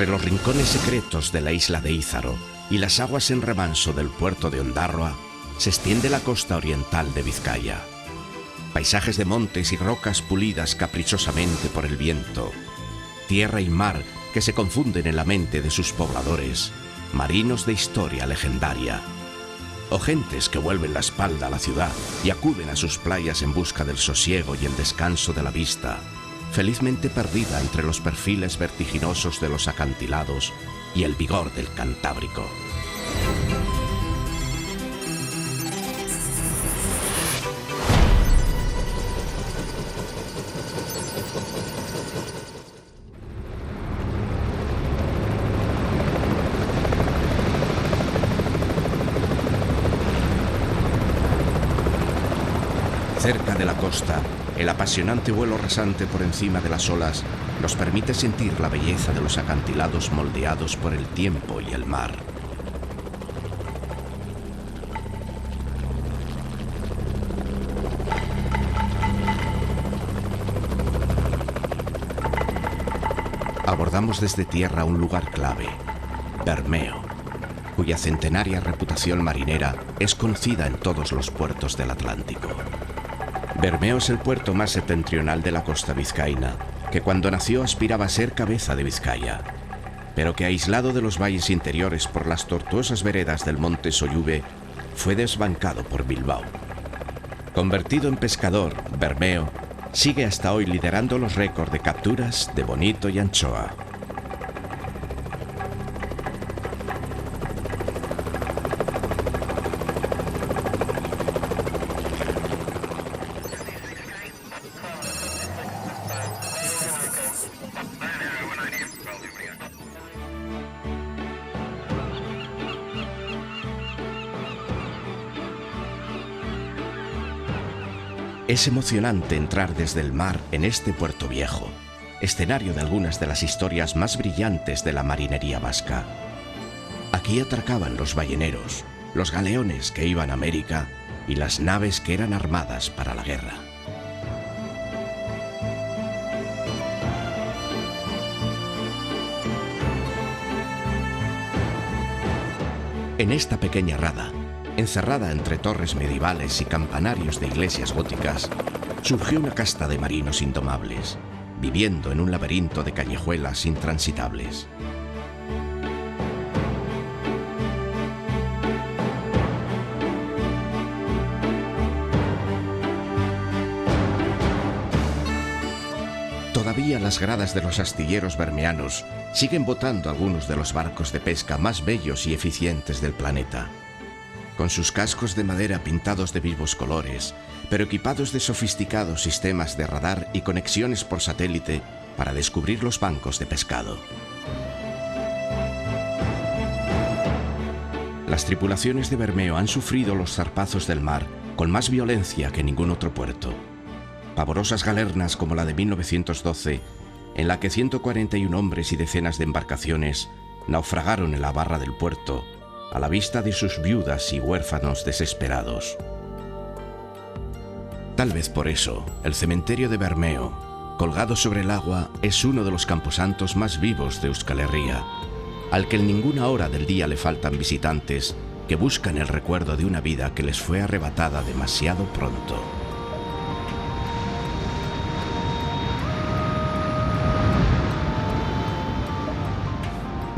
Entre los rincones secretos de la isla de Ízaro y las aguas en remanso del puerto de Ondárroa se extiende la costa oriental de Vizcaya. Paisajes de montes y rocas pulidas caprichosamente por el viento, tierra y mar que se confunden en la mente de sus pobladores, marinos de historia legendaria, o gentes que vuelven la espalda a la ciudad y acuden a sus playas en busca del sosiego y el descanso de la vista, felizmente perdida entre los perfiles vertiginosos de los acantilados y el vigor del Cantábrico. Cerca de la costa, el apasionante vuelo rasante por encima de las olas nos permite sentir la belleza de los acantilados moldeados por el tiempo y el mar. Abordamos desde tierra un lugar clave, Bermeo, cuya centenaria reputación marinera es conocida en todos los puertos del Atlántico. Bermeo es el puerto más septentrional de la costa vizcaína, que cuando nació aspiraba a ser cabeza de Vizcaya, pero que aislado de los valles interiores por las tortuosas veredas del monte Soyube, fue desbancado por Bilbao. Convertido en pescador, Bermeo sigue hasta hoy liderando los récords de capturas de bonito y anchoa. Es emocionante entrar desde el mar en este puerto viejo, escenario de algunas de las historias más brillantes de la marinería vasca. Aquí atracaban los balleneros, los galeones que iban a América y las naves que eran armadas para la guerra. En esta pequeña rada, encerrada entre torres medievales y campanarios de iglesias góticas, surgió una casta de marinos indomables, viviendo en un laberinto de callejuelas intransitables. Todavía las gradas de los astilleros bermeanos siguen botando algunos de los barcos de pesca más bellos y eficientes del planeta. Con sus cascos de madera pintados de vivos colores, pero equipados de sofisticados sistemas de radar y conexiones por satélite para descubrir los bancos de pescado. Las tripulaciones de Bermeo han sufrido los zarpazos del mar con más violencia que ningún otro puerto. Pavorosas galernas como la de 1912, en la que 141 hombres y decenas de embarcaciones naufragaron en la barra del puerto, a la vista de sus viudas y huérfanos desesperados. Tal vez por eso, el cementerio de Bermeo, colgado sobre el agua, es uno de los camposantos más vivos de Euskal Herria, al que en ninguna hora del día le faltan visitantes que buscan el recuerdo de una vida que les fue arrebatada demasiado pronto.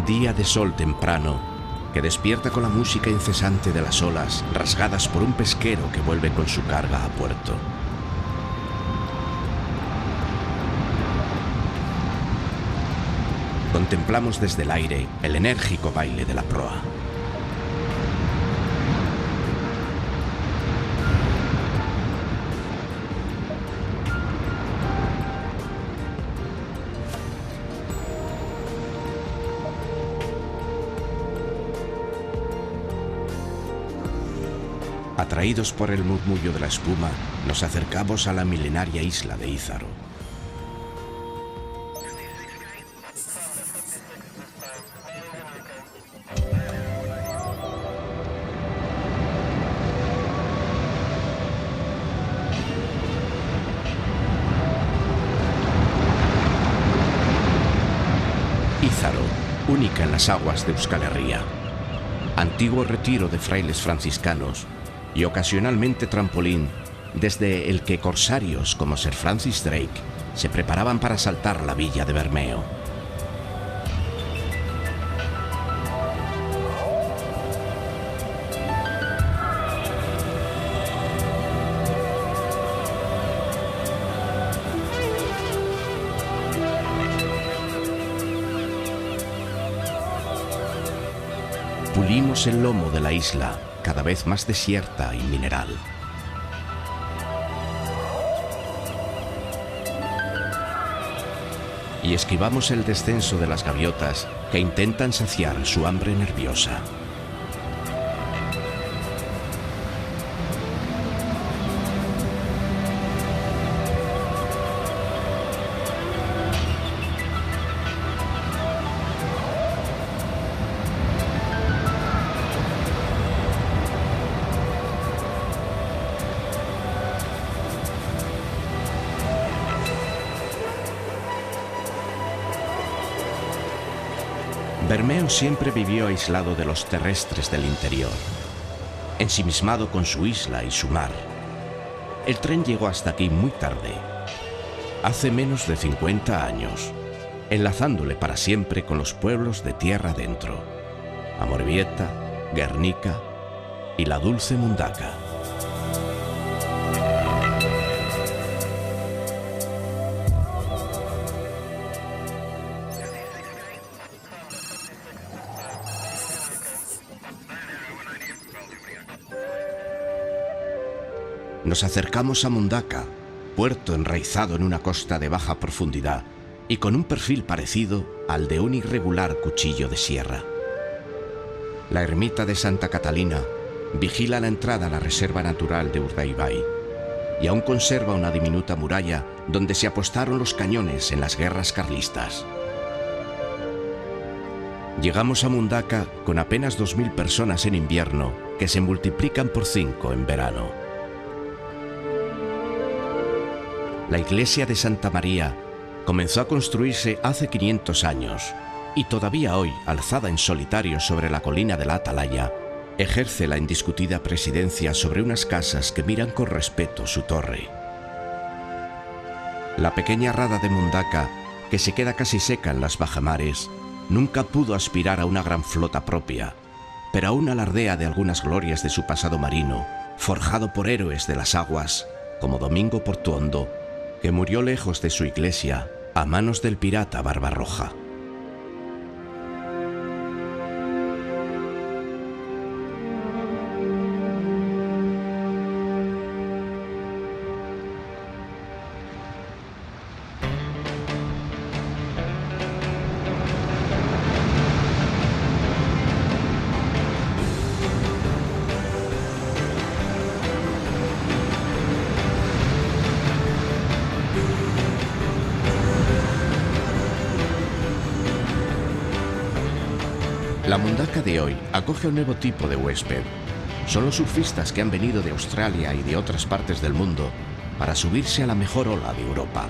Día de sol temprano, que despierta con la música incesante de las olas rasgadas por un pesquero que vuelve con su carga a puerto. Contemplamos desde el aire el enérgico baile de la proa. Atraídos por el murmullo de la espuma, nos acercamos a la milenaria isla de Ízaro. Ízaro, en las aguas de Euskal Herria, antiguo retiro de frailes franciscanos y ocasionalmente trampolín desde el que corsarios como Sir Francis Drake se preparaban para asaltar la villa de Bermeo. Pulimos el lomo de la isla, cada vez más desierta y mineral. Y esquivamos el descenso de las gaviotas que intentan saciar su hambre nerviosa. Bermeo siempre vivió aislado de los terrestres del interior, ensimismado con su isla y su mar. El tren llegó hasta aquí muy tarde, hace menos de 50 años, enlazándole para siempre con los pueblos de tierra adentro, Amorebieta, Guernica y la dulce Mundaka. Nos acercamos a Mundaka, puerto enraizado en una costa de baja profundidad y con un perfil parecido al de un irregular cuchillo de sierra. La ermita de Santa Catalina vigila la entrada a la reserva natural de Urdaibai y aún conserva una diminuta muralla donde se apostaron los cañones en las guerras carlistas. Llegamos a Mundaka con apenas 2000 personas en invierno que se multiplican por 5 en verano. La iglesia de Santa María comenzó a construirse hace 500 años y todavía hoy, alzada en solitario sobre la colina de la Atalaya, ejerce la indiscutida presidencia sobre unas casas que miran con respeto su torre. La pequeña rada de Mundaka, que se queda casi seca en las bajamares, nunca pudo aspirar a una gran flota propia, pero aún alardea de algunas glorias de su pasado marino, forjado por héroes de las aguas, como Domingo Portuondo, que murió lejos de su iglesia a manos del pirata Barbarroja. La Mundaka de hoy acoge un nuevo tipo de huésped. Son los surfistas que han venido de Australia y de otras partes del mundo para subirse a la mejor ola de Europa.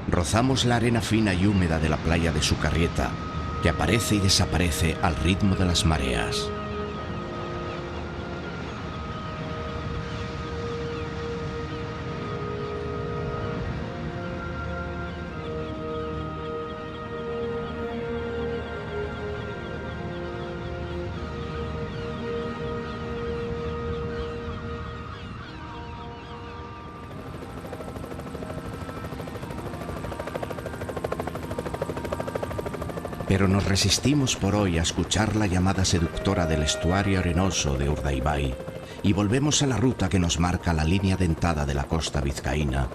Rozamos la arena fina y húmeda de la playa de Sucarrieta, que aparece y desaparece al ritmo de las mareas. Pero nos resistimos por hoy a escuchar la llamada seductora del estuario arenoso de Urdaibai y volvemos a la ruta que nos marca la línea dentada de la costa vizcaína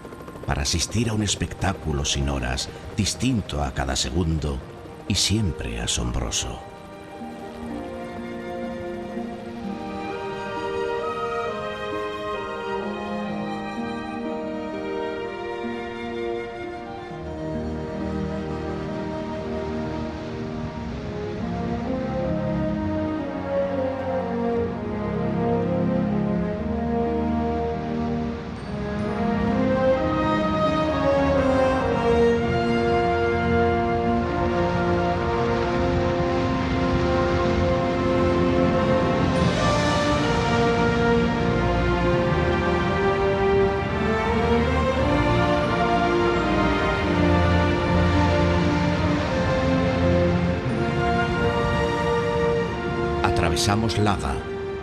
para asistir a un espectáculo sin horas, distinto a cada segundo y siempre asombroso. atravesamos Laga,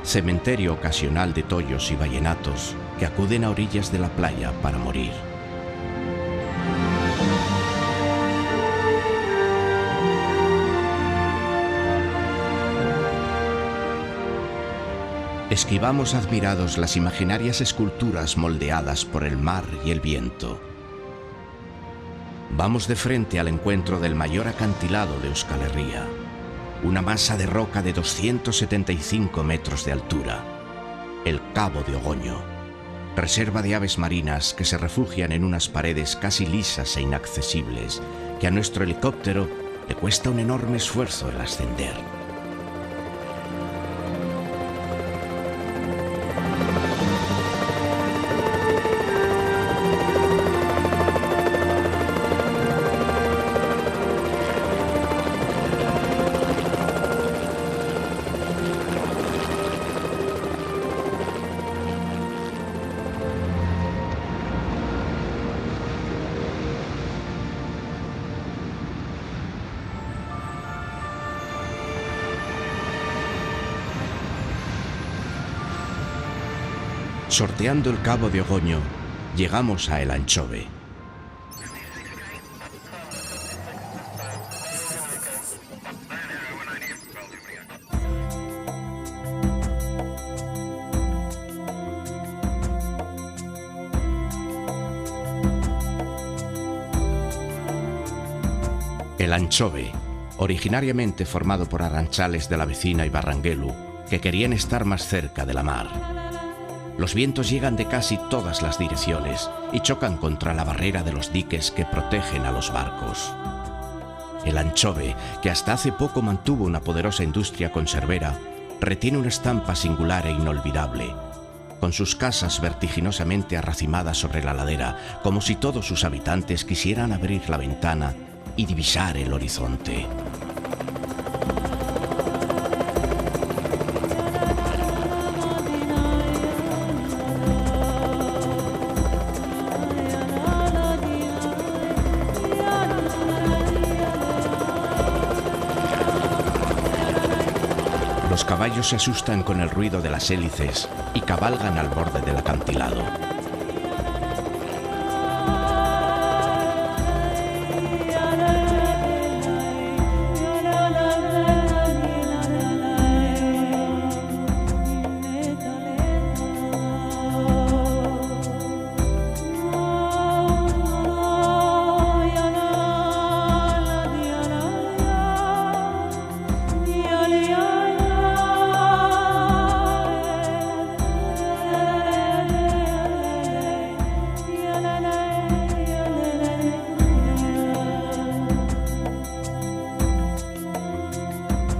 cementerio ocasional de tollos y vallenatos que acuden a orillas de la playa para morir. Esquivamos admirados las imaginarias esculturas moldeadas por el mar y el viento. Vamos de frente al encuentro del mayor acantilado de Euskal Herria, una masa de roca de 275 metros de altura, el Cabo de Ogoño, reserva de aves marinas que se refugian en unas paredes casi lisas e inaccesibles que a nuestro helicóptero le cuesta un enorme esfuerzo el ascender. Sorteando el Cabo de Ogoño, llegamos a El Anchove. El Anchove, originariamente formado por arranchales de la vecina Ibarranguelu, que querían estar más cerca de la mar. Los vientos llegan de casi todas las direcciones y chocan contra la barrera de los diques que protegen a los barcos. El Anchove, que hasta hace poco mantuvo una poderosa industria conservera, retiene una estampa singular e inolvidable, con sus casas vertiginosamente arracimadas sobre la ladera, como si todos sus habitantes quisieran abrir la ventana y divisar el horizonte. Los caballos se asustan con el ruido de las hélices y cabalgan al borde del acantilado.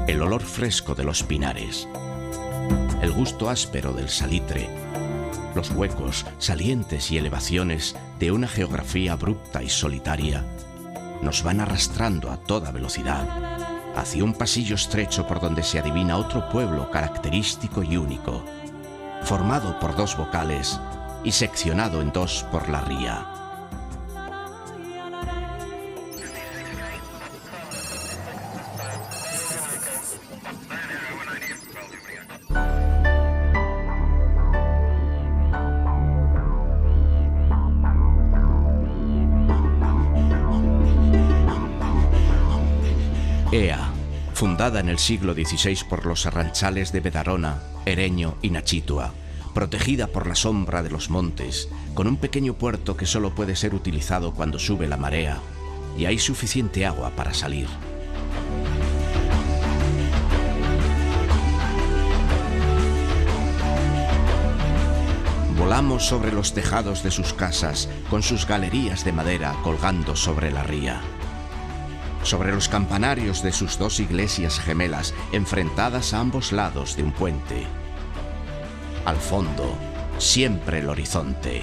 El olor fresco de los pinares, el gusto áspero del salitre, los huecos, salientes y elevaciones de una geografía abrupta y solitaria nos van arrastrando a toda velocidad hacia un pasillo estrecho por donde se adivina otro pueblo característico y único, formado por dos vocales y seccionado en dos por la ría. Ea, fundada en el siglo XVI por los arranchales de Bedarona, Ereño y Nachitua, protegida por la sombra de los montes, con un pequeño puerto que solo puede ser utilizado cuando sube la marea y hay suficiente agua para salir. Volamos sobre los tejados de sus casas, con sus galerías de madera colgando sobre la ría. Sobre los campanarios de sus dos iglesias gemelas, enfrentadas a ambos lados de un puente. Al fondo, siempre el horizonte,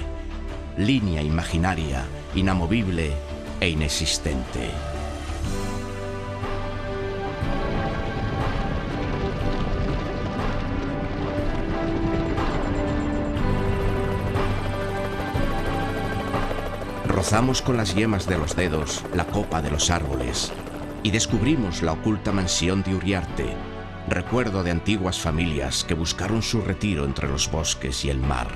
línea imaginaria, inamovible e inexistente. Rozamos con las yemas de los dedos la copa de los árboles y descubrimos la oculta mansión de Uriarte, recuerdo de antiguas familias que buscaron su retiro entre los bosques y el mar.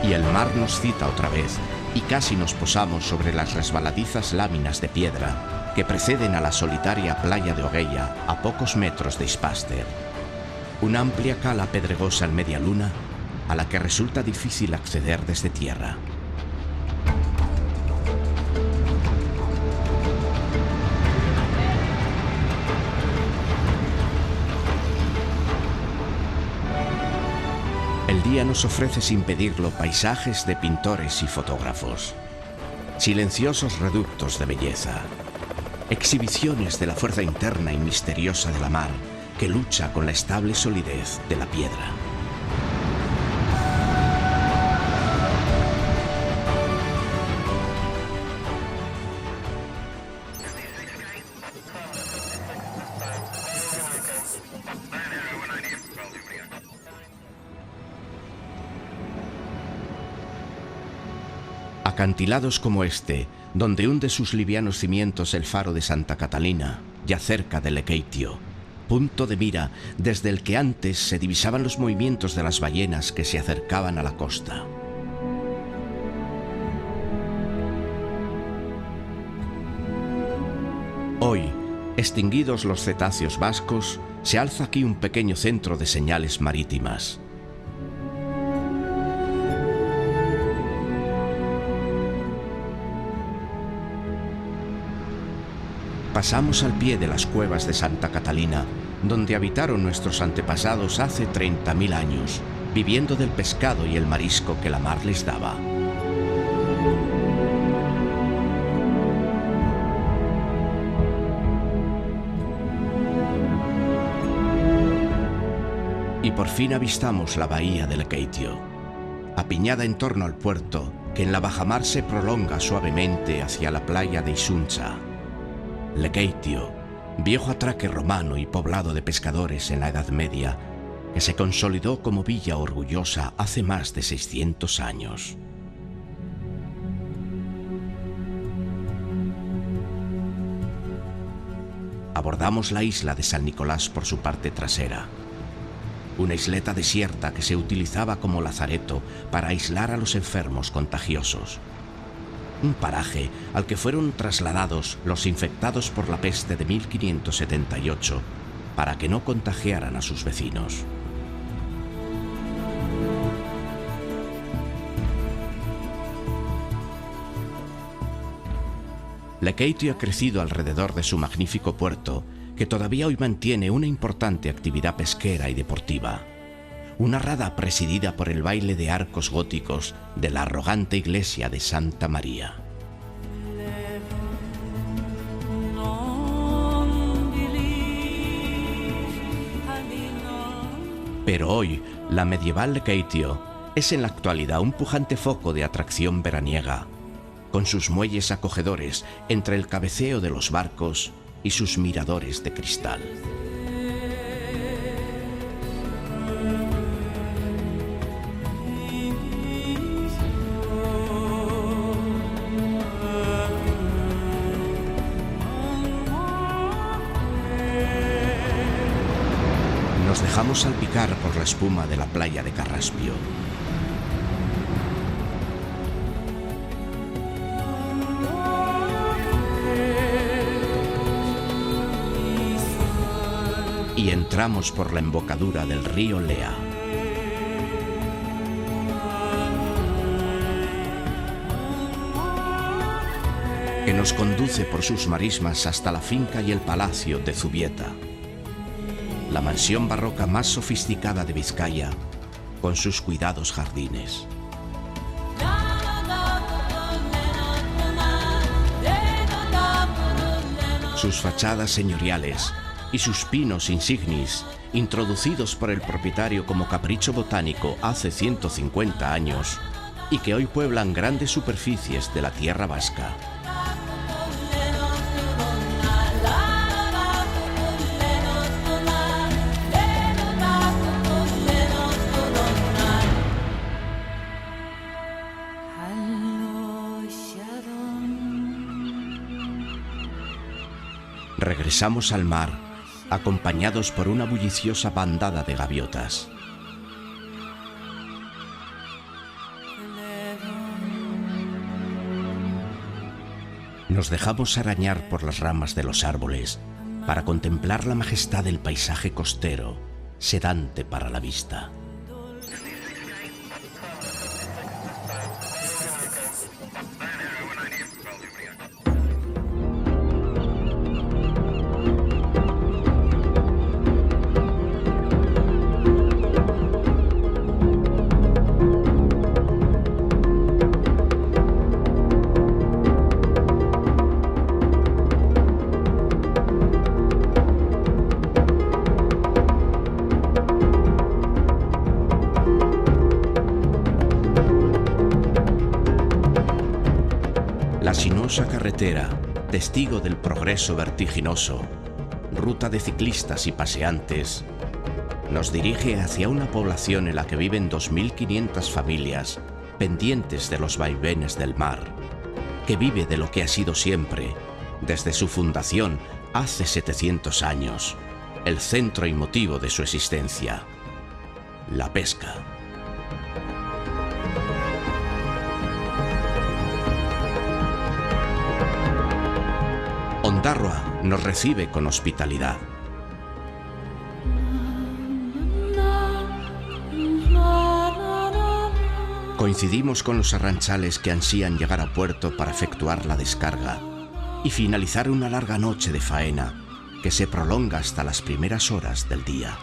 Y el mar nos cita otra vez, y casi nos posamos sobre las resbaladizas láminas de piedra que preceden a la solitaria playa de Ogueya, a pocos metros de Ispaster. Una amplia cala pedregosa en media luna, a la que resulta difícil acceder desde tierra. El día nos ofrece sin pedirlo paisajes de pintores y fotógrafos, silenciosos reductos de belleza, exhibiciones de la fuerza interna y misteriosa de la mar que lucha con la estable solidez de la piedra. Acantilados como este, donde hunde sus livianos cimientos el faro de Santa Catalina, ya cerca de Lekeitio, punto de mira desde el que antes se divisaban los movimientos de las ballenas que se acercaban a la costa. Hoy, extinguidos los cetáceos vascos, se alza aquí un pequeño centro de señales marítimas. Pasamos al pie de las cuevas de Santa Catalina, donde habitaron nuestros antepasados hace 30.000 años, viviendo del pescado y el marisco que la mar les daba. Y por fin avistamos la bahía de Lekeitio, apiñada en torno al puerto, que en la bajamar se prolonga suavemente hacia la playa de Isuncha. Lekeitio, viejo atraque romano y poblado de pescadores en la Edad Media, que se consolidó como villa orgullosa hace más de 600 años. Abordamos la isla de San Nicolás por su parte trasera, una isleta desierta que se utilizaba como lazareto para aislar a los enfermos contagiosos. Un paraje al que fueron trasladados los infectados por la peste de 1578 para que no contagiaran a sus vecinos. Lekeitio ha crecido alrededor de su magnífico puerto, que todavía hoy mantiene una importante actividad pesquera y deportiva. Una rada presidida por el baile de arcos góticos de la arrogante iglesia de Santa María. Pero hoy, la medieval Lekeitio es en la actualidad un pujante foco de atracción veraniega, con sus muelles acogedores entre el cabeceo de los barcos y sus miradores de cristal. Nos dejamos salpicar por la espuma de la playa de Carraspio. Y entramos por la embocadura del río Lea. Que nos conduce por sus marismas hasta la finca y el palacio de Zubieta, la mansión barroca más sofisticada de Vizcaya, con sus cuidados jardines. Sus fachadas señoriales y sus pinos insignis, introducidos por el propietario como capricho botánico hace 150 años, y que hoy pueblan grandes superficies de la tierra vasca. Regresamos al mar, acompañados por una bulliciosa bandada de gaviotas. Nos dejamos arañar por las ramas de los árboles para contemplar la majestad del paisaje costero, sedante para la vista. La sinuosa carretera, testigo del progreso vertiginoso, ruta de ciclistas y paseantes, nos dirige hacia una población en la que viven 2.500 familias pendientes de los vaivenes del mar, que vive de lo que ha sido siempre, desde su fundación hace 700 años, el centro y motivo de su existencia: la pesca. Ondarroa nos recibe con hospitalidad. Coincidimos con los arranchales que ansían llegar a puerto para efectuar la descarga y finalizar una larga noche de faena que se prolonga hasta las primeras horas del día.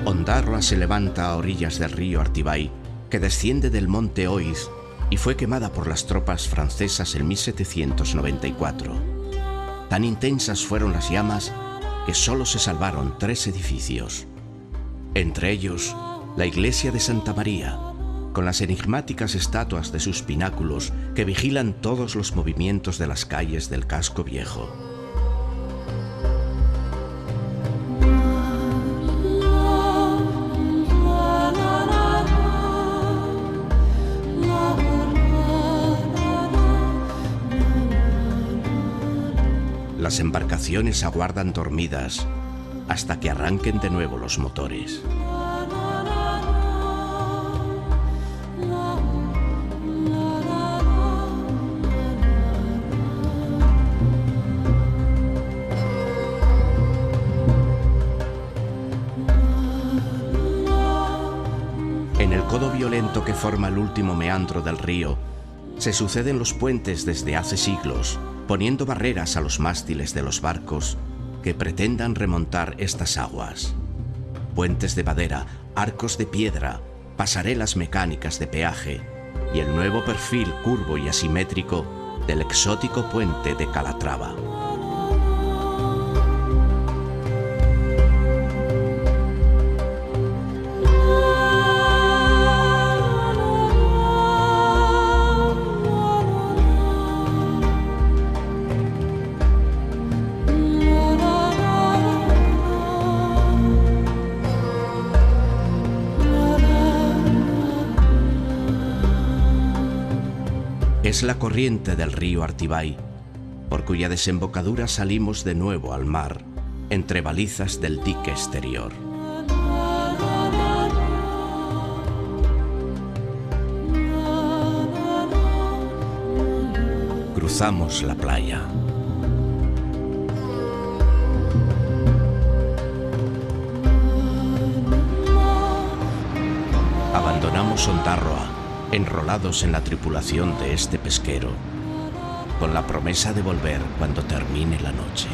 Ondarroa se levanta a orillas del río Artibay, que desciende del monte Oiz y fue quemada por las tropas francesas en 1794. Tan intensas fueron las llamas que solo se salvaron 3 edificios. Entre ellos, la iglesia de Santa María, con las enigmáticas estatuas de sus pináculos que vigilan todos los movimientos de las calles del casco viejo. Las embarcaciones aguardan dormidas hasta que arranquen de nuevo los motores. En el codo violento que forma el último meandro del río, se suceden los puentes desde hace siglos, poniendo barreras a los mástiles de los barcos que pretendan remontar estas aguas. Puentes de madera, arcos de piedra, pasarelas mecánicas de peaje y el nuevo perfil curvo y asimétrico del exótico puente de Calatrava. Es la corriente del río Artibay, por cuya desembocadura salimos de nuevo al mar, entre balizas del dique exterior. Cruzamos la playa. Abandonamos Ondarroa, enrolados en la tripulación de este pesquero, con la promesa de volver cuando termine la noche.